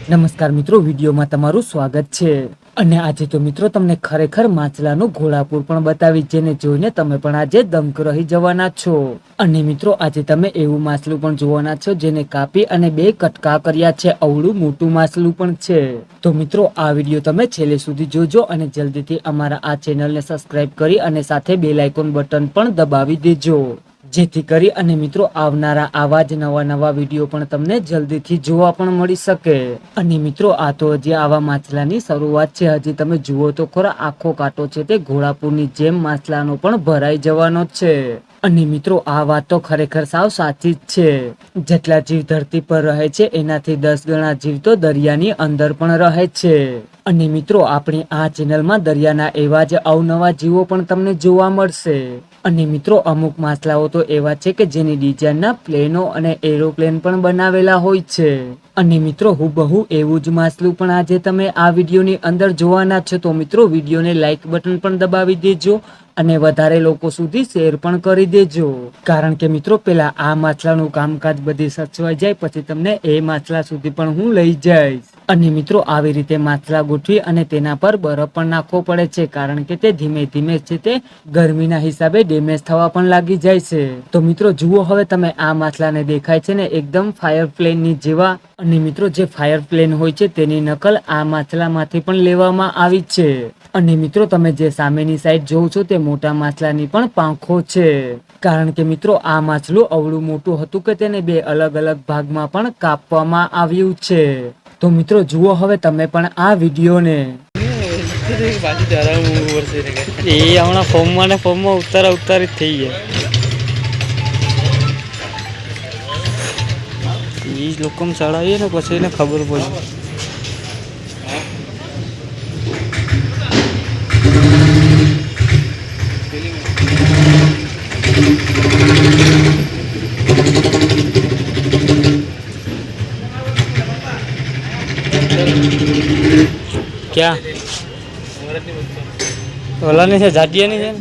નમસ્કાર મિત્રો, વિડીયોમાં તમારું સ્વાગત છે। અને આજે તો મિત્રો તમને ખરેખર માછલાનું ઘોડાપુર પણ બતાવી, જેને જોઈને તમે પણ આજે દમક રહી જવાના છો। અને મિત્રો આજે તમે એવું માછલું પણ જોવાના છો જેને કાપી અને 2 કટકા કર્યા છે। અવળું મોટું માછલું પણ છે। તો મિત્રો આ વિડીયો તમે છેલ્લે સુધી જોજો અને જલ્દીથી અમારા આ ચેનલને સબસ્ક્રાઇબ કરી અને સાથે બેલ આઇકોન બટન પણ દબાવી દેજો, જેથી કરી અને મિત્રો આવનારા આવા જ નવા વિડીયો પણ તમને જલ્દીથી જોવા પણ મળી શકે। અને મિત્રો આ તો હજી આવા માછલાની શરૂઆત છે। હજી તમે જુઓ તો ખરા, આખો કાંટો છે તે ઘોડાપુરની જેમ માછલાનો પણ ભરાઈ જવાનો છે। અને મિત્રો આ વાત તો ખરેખર સાવ સાચી જ છે। જેટલા જીવ ધરતી પર રહે છે એનાથી 10 ગણા જીવ તો દરિયાની અંદર પણ રહે છે। અને મિત્રો આપણી આ ચેનલમાં દરિયાના એવા જ અવનવા જીવો પણ તમને જોવા મળશે। અને મિત્રો અમુક માછલાઓ તો એવા છે કે જેની ડિઝાઇનના પ્લેનો અને એરોપ્લેન પણ બનાવેલા હોય છે। અને મિત્રો હુબહુ એવું જ માછલું પણ આજે તમે આ વિડીયોની અંદર જોવાના છો। તો મિત્રો વિડીયોને લાઈક બટન પણ દબાવી દેજો અને વધારે લોકો સુધી શેર પણ કરી દેજો, કારણ કે મિત્રો પેલા આ માછલાનું કામકાજ બધી સચવાઈ જાય પછી તમને એ માછલા સુધી પણ હું લઈ જઈશ। અને મિત્રો આવી રીતે માછલા ગોઠવી અને તેના પર બરફ પણ નાખવો પડે છે, કારણ કે તે ધીમે ધીમે છે તે ગરમીના હિસાબે ડેમેજ થવા પણ લાગી જાય છે। તો મિત્રો જુઓ, હવે તમે આ માછલાને દેખાય છે ને એકદમ ફાયર પ્લેન ની જેવા। અને મિત્રો જે ફાયર પ્લેન હોય છે તેની નકલ આ માછલામાંથી પણ લેવામાં આવી છે। અને મિત્રો તમે જે સામેની સાઈડ જોવો છો તે મોટા માછલાની પણ પાંખો છે, કારણ કે મિત્રો આ માછલું અવળું મોટું હતું કે તેને 2 અલગ અલગ ભાગમાં પણ કાપવામાં આવ્યું છે। તો મિત્રો જુઓ હવે તમે પણ આ વિડીયોને। એ હમણાં ફોર્મમાં ને ફોર્મમાં ઉતારી જ થઈ ગયા। એ લોકોને ચડાવીએ ને પછી એને ખબર પડે। ક્યાં ઓલાની છે, જાડિયાની છે ને?